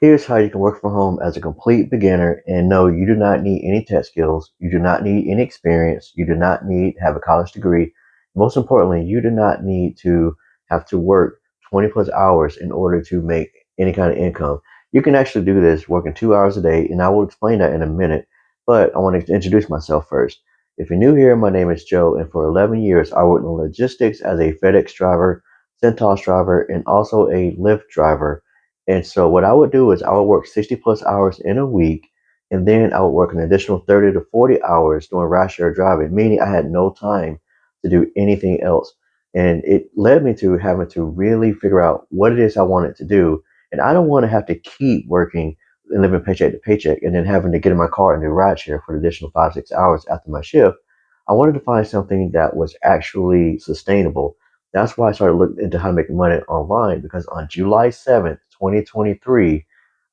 Here's how you can work from home as a complete beginner, and no, you do not need any tech skills. You do not need any experience. You do not need to have a college degree. Most importantly, you do not need to have to work 20 plus hours in order to make any kind of income. You can actually do this working 2 hours a day, and I will explain that in a minute. But I want to introduce myself first. If you're new here, my name is Joe, and for 11 years, I worked in logistics as a FedEx driver, Centos driver, and also a Lyft driver. And so what I would do is I would work 60 plus hours in a week, and then I would work an additional 30 to 40 hours doing rideshare driving, meaning I had no time to do anything else. And it led me to having to really figure out what it is I wanted to do. And I don't want to have to keep working and living paycheck to paycheck and then having to get in my car and do rideshare for the additional 5, 6 hours after my shift. I wanted to find something that was actually sustainable. That's why I started looking into how to make money online, because on July 7th, 2023,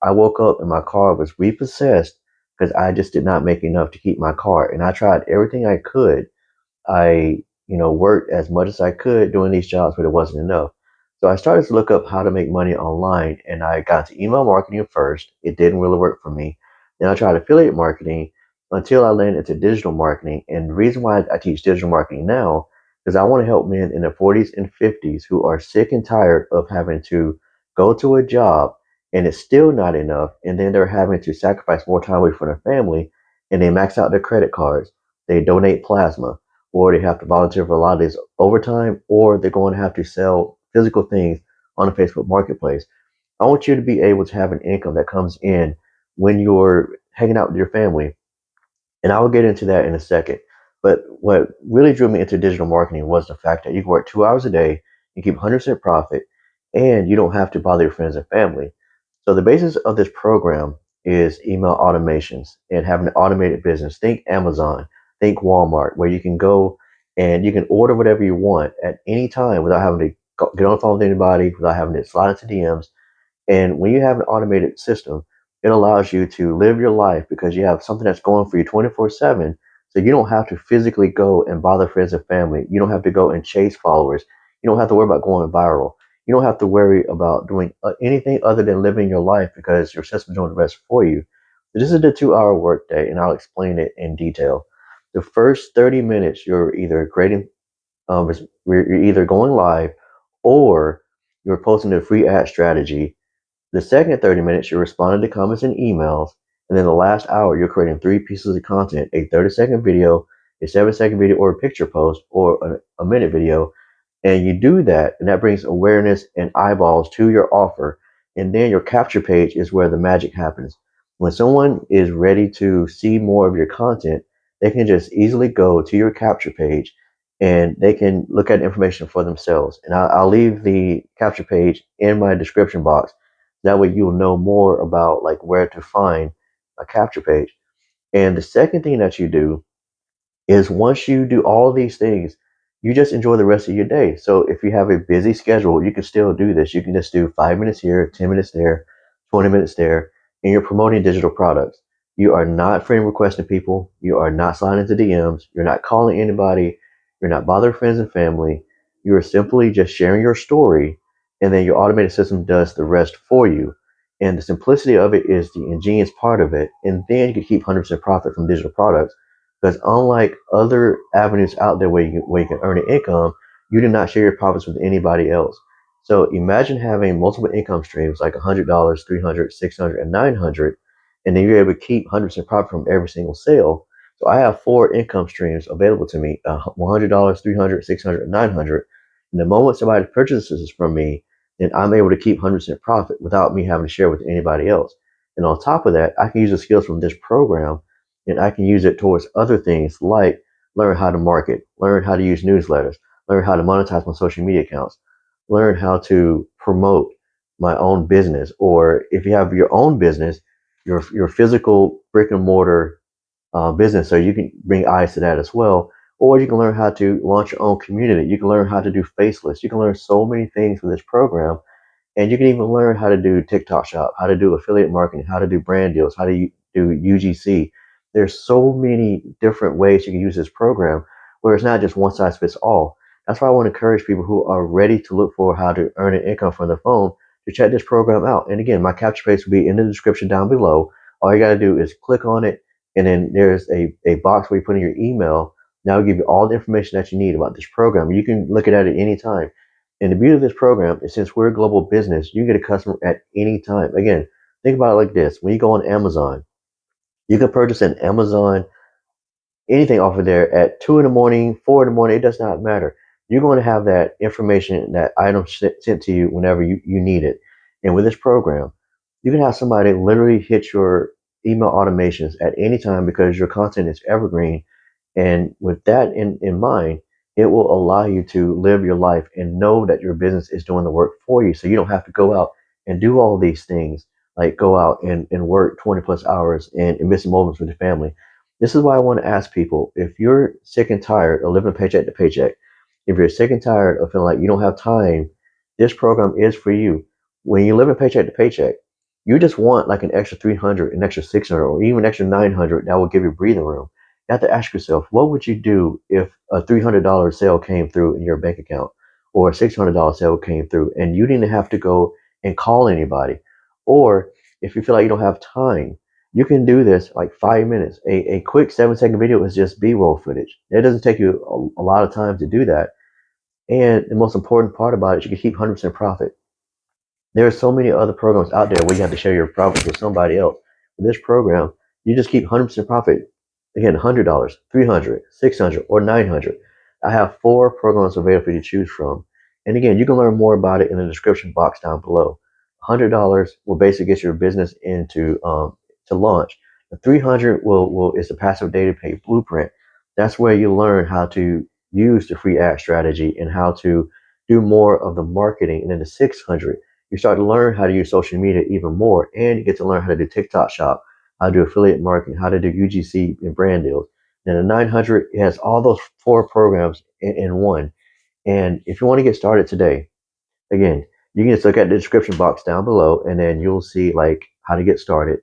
I woke up and my car was repossessed because I just did not make enough to keep my car. And I tried everything I could. I worked as much as I could doing these jobs, but it wasn't enough. So I started to look up how to make money online, and I got to email marketing first. It didn't really work for me. Then I tried affiliate marketing until I landed into digital marketing. And the reason why I teach digital marketing now is I want to help men in their 40s and 50s who are sick and tired of having to go to a job and it's still not enough, and then they're having to sacrifice more time away from their family, and they max out their credit cards. They donate plasma, or they have to volunteer for a lot of this overtime, or they're going to have to sell physical things on the Facebook marketplace. I want you to be able to have an income that comes in when you're hanging out with your family, and I will get into that in a second. But what really drew me into digital marketing was the fact that you can work 2 hours a day, you keep 100% profit, and you don't have to bother your friends and family. So the basis of this program is email automations and having an automated business. Think Amazon, think Walmart, where you can go and you can order whatever you want at any time without having to get on the phone with anybody, without having to slide into DMs. And when you have an automated system, it allows you to live your life because you have something that's going for you 24/7. So you don't have to physically go and bother friends and family. You don't have to go and chase followers. You don't have to worry about going viral. You don't have to worry about doing anything other than living your life because your system's doing the rest for you. So this is the 2 hour workday, and I'll explain it in detail. The first 30 minutes, you're either creating, you're either going live or you're posting a free ad strategy. The second 30 minutes, you're responding to comments and emails. And then the last hour, you're creating three pieces of content: a 30-second video, a 7-second video or a picture post, or a minute video. And you do that, and that brings awareness and eyeballs to your offer. And then your capture page is where the magic happens. When someone is ready to see more of your content, they can just easily go to your capture page and they can look at information for themselves. And I'll leave the capture page in my description box. That way you'll know more about like where to find a capture page. And the second thing that you do is once you do all of these things, you just enjoy the rest of your day. So if you have a busy schedule, you can still do this. You can just do 5 minutes here, 10 minutes there, 20 minutes there, and you're promoting digital products. You are not friend requesting people. You are not sliding into DMs. You're not calling anybody. You're not bothering friends and family. You are simply just sharing your story, and then your automated system does the rest for you. And the simplicity of it is the ingenious part of it. And then you can keep 100% profit from digital products, because unlike other avenues out there where you can earn an income, you do not share your profits with anybody else. So imagine having multiple income streams like $100, 300, 600, and 900, and then you're able to keep 100% profit from every single sale. So I have four income streams available to me: $100, 300, 600, and 900. And the moment somebody purchases from me, then I'm able to keep 100% profit without me having to share with anybody else. And on top of that, I can use the skills from this program and I can use it towards other things like learn how to market, learn how to use newsletters, learn how to monetize my social media accounts, learn how to promote my own business. Or if you have your own business, your physical brick and mortar business, so you can bring eyes to that as well. Or you can learn how to launch your own community. You can learn how to do faceless. You can learn so many things with this program, and you can even learn how to do TikTok shop, how to do affiliate marketing, how to do brand deals, how to do UGC. There's so many different ways you can use this program where it's not just one size fits all. That's why I want to encourage people who are ready to look for how to earn an income from their phone to check this program out. And again, my capture paste will be in the description down below. All you got to do is click on it, and then there's a box where you put in your email. Now it'll give you all the information that you need about this program. You can look at it any time. And the beauty of this program is since we're a global business, you can get a customer at any time. Again, think about it like this. When you go on Amazon, you can purchase an Amazon anything off of there at 2 in the morning, 4 in the morning, it does not matter. You're going to have that information, that item sent to you whenever you need it. And with this program, you can have somebody literally hit your email automations at any time because your content is evergreen. And with that in mind, it will allow you to live your life and know that your business is doing the work for you. So you don't have to go out and do all these things, like go out and work 20 plus hours and miss moments with your family. This is why I want to ask people, if you're sick and tired of living paycheck to paycheck, if you're sick and tired of feeling like you don't have time, this program is for you. When you live in paycheck to paycheck, you just want like an extra 300, an extra 600, or even an extra 900 that will give you breathing room. You have to ask yourself, what would you do if a $300 sale came through in your bank account, or a $600 sale came through and you didn't have to go and call anybody? Or if you feel like you don't have time, you can do this like 5 minutes. A quick 7-second video is just B-roll footage. It doesn't take you a lot of time to do that. And the most important part about it, you can keep 100% profit. There are so many other programs out there where you have to share your profits with somebody else. With this program, you just keep 100% profit. Again, $100, 300, 600, or 900. I have 4 programs available for you to choose from. And again, you can learn more about it in the description box down below. $100 will basically get your business into to launch. The 300 will is the passive data pay blueprint. That's where you learn how to use the free ad strategy and how to do more of the marketing. And then the 600, you start to learn how to use social media even more, and you get to learn how to do TikTok shop, how to do affiliate marketing, how to do UGC and brand deals. And the 900 has all those 4 programs in one. And if you want to get started today, again, you can just look at the description box down below, and then you'll see like how to get started.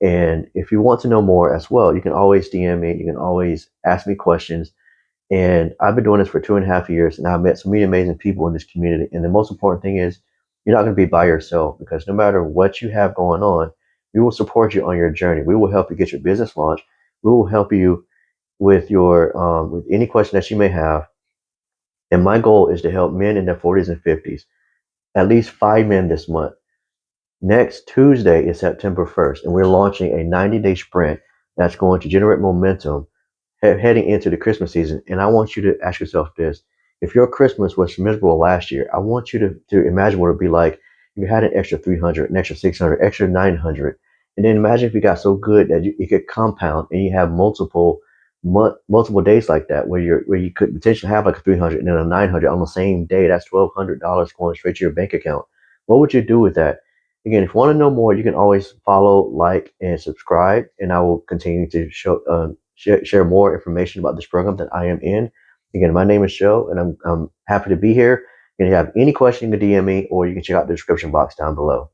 And if you want to know more as well, you can always DM me. You can always ask me questions. And I've been doing this for 2.5 years, and I've met so many amazing people in this community. And the most important thing is, you're not going to be by yourself, because no matter what you have going on, we will support you on your journey. We will help you get your business launched. We will help you with your with any question that you may have. And my goal is to help men in their 40s and 50s, at least 5 men this month. Next Tuesday is September 1st, and we're launching a 90-day sprint that's going to generate momentum heading into the Christmas season. And I want you to ask yourself this. If your Christmas was miserable last year, I want you to imagine what it would be like if you had an extra 300, an extra 600, extra 900. And then imagine if you got so good that you could compound and you have multiple days like that, where you could potentially have like a 300 and then a 900 on the same day. That's $1,200 going straight to your bank account. What would you do with that? Again, if you want to know more, you can always follow, like, and subscribe, and I will continue to share more information about this program that I am in. Again, my name is Joe, and I'm happy to be here. And if you have any question, you can DM me, or you can check out the description box down below.